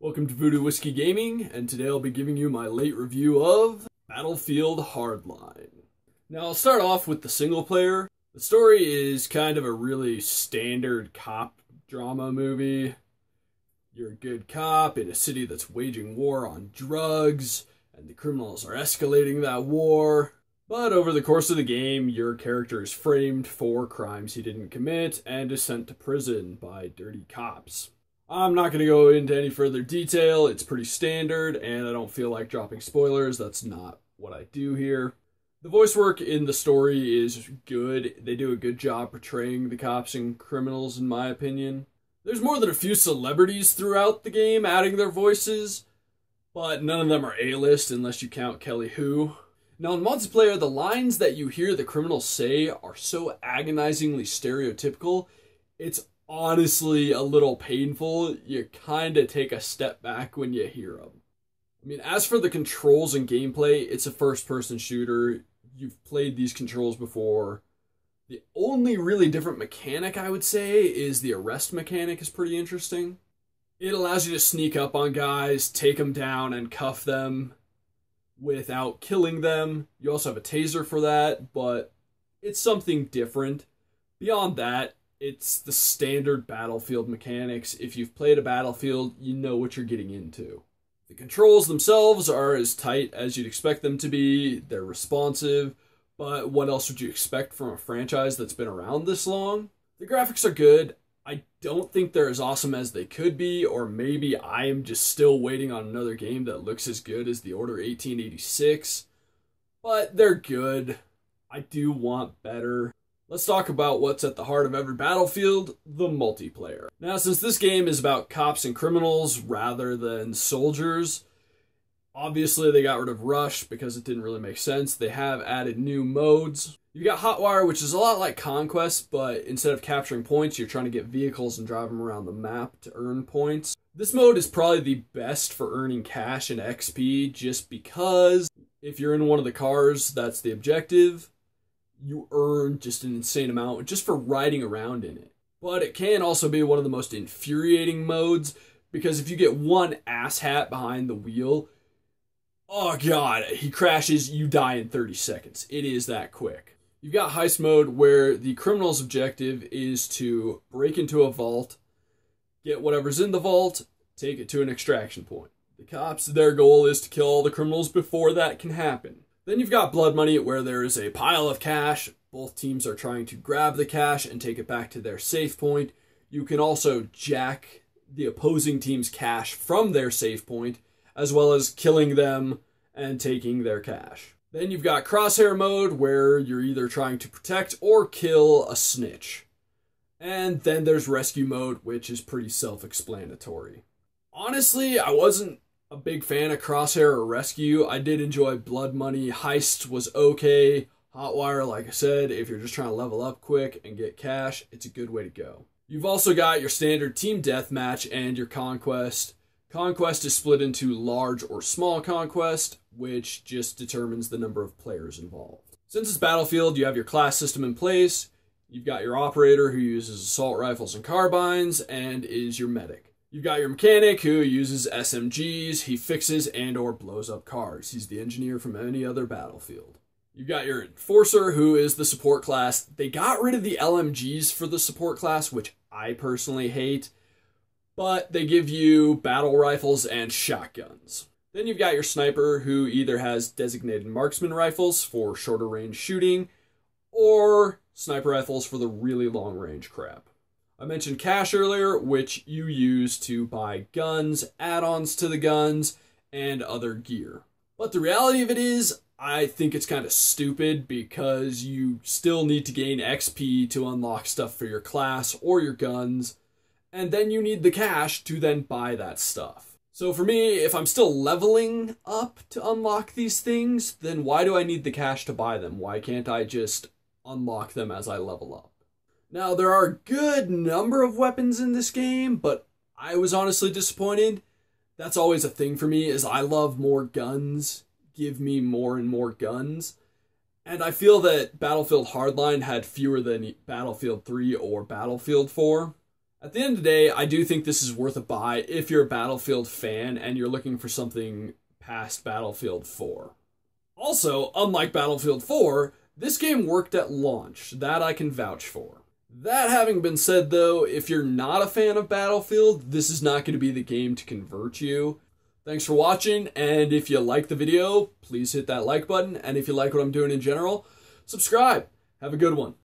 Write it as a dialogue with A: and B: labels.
A: Welcome to Voodoo Whiskey Gaming, and today I'll be giving you my late review of Battlefield Hardline. Now I'll start off with the single player. The story is kind of a really standard cop drama movie. You're a good cop in a city that's waging war on drugs, and the criminals are escalating that war. But over the course of the game, your character is framed for crimes he didn't commit and is sent to prison by dirty cops. I'm not going to go into any further detail. It's pretty standard, and I don't feel like dropping spoilers. That's not what I do here. The voice work in the story is good. They do a good job portraying the cops and criminals, in my opinion. There's more than a few celebrities throughout the game adding their voices, but none of them are A-list unless you count Kelly Hu. Now, in multiplayer, the lines that you hear the criminals say are so agonizingly stereotypical, it's honestly a little painful. You kind of take a step back when you hear them. I mean, as for the controls and gameplay, it's a first-person shooter. You've played these controls before. The only really different mechanic, I would say, is the arrest mechanic is pretty interesting. It allows you to sneak up on guys, take them down, and cuff them without killing them. You also have a taser for that, but it's something different. Beyond that, it's the standard Battlefield mechanics. If you've played a Battlefield, you know what you're getting into. The controls themselves are as tight as you'd expect them to be. They're responsive, but what else would you expect from a franchise that's been around this long? The graphics are good. I don't think they're as awesome as they could be, or maybe I am just still waiting on another game that looks as good as The Order 1886, but they're good. I do want better. Let's talk about what's at the heart of every Battlefield, the multiplayer. Now, since this game is about cops and criminals rather than soldiers, obviously they got rid of Rush because it didn't really make sense. They have added new modes. You got Hotwire, which is a lot like Conquest, but instead of capturing points, you're trying to get vehicles and drive them around the map to earn points. This mode is probably the best for earning cash and XP, just because if you're in one of the cars, that's the objective. You earn just an insane amount just for riding around in it. But it can also be one of the most infuriating modes, because if you get one asshat behind the wheel, oh god, he crashes, you die in 30 seconds. It is that quick. You've got heist mode, where the criminal's objective is to break into a vault, get whatever's in the vault, take it to an extraction point. The cops, their goal is to kill all the criminals before that can happen. Then you've got Blood Money, where there is a pile of cash. Both teams are trying to grab the cash and take it back to their safe point. You can also jack the opposing team's cash from their safe point, as well as killing them and taking their cash. Then you've got Crosshair mode, where you're either trying to protect or kill a snitch. And then there's Rescue mode, which is pretty self-explanatory. Honestly, I wasn't a big fan of Crosshair or Rescue. I did enjoy Blood Money. Heist was okay. Hotwire, like I said, if you're just trying to level up quick and get cash, it's a good way to go. You've also got your standard team deathmatch and your Conquest. Conquest is split into large or small Conquest, which just determines the number of players involved. Since it's Battlefield, you have your class system in place. You've got your operator, who uses assault rifles and carbines and is your medic. You've got your mechanic, who uses SMGs. He fixes and or blows up cars. He's the engineer from any other Battlefield. You've got your enforcer, who is the support class. They got rid of the LMGs for the support class, which I personally hate, but they give you battle rifles and shotguns. Then you've got your sniper, who either has designated marksman rifles for shorter range shooting, or sniper rifles for the really long range crap. I mentioned cash earlier, which you use to buy guns, add-ons to the guns, and other gear. But the reality of it is, I think it's kind of stupid, because you still need to gain XP to unlock stuff for your class or your guns, and then you need the cash to then buy that stuff. So for me, if I'm still leveling up to unlock these things, then why do I need the cash to buy them? Why can't I just unlock them as I level up? Now, there are a good number of weapons in this game, but I was honestly disappointed. That's always a thing for me, is I love more guns. Give me more and more guns. And I feel that Battlefield Hardline had fewer than Battlefield 3 or Battlefield 4. At the end of the day, I do think this is worth a buy if you're a Battlefield fan and you're looking for something past Battlefield 4. Also, unlike Battlefield 4, this game worked at launch. That I can vouch for. That having been said though, if you're not a fan of Battlefield, this is not going to be the game to convert you. Thanks for watching, and if you like the video, please hit that like button, and if you like what I'm doing in general, subscribe. Have a good one.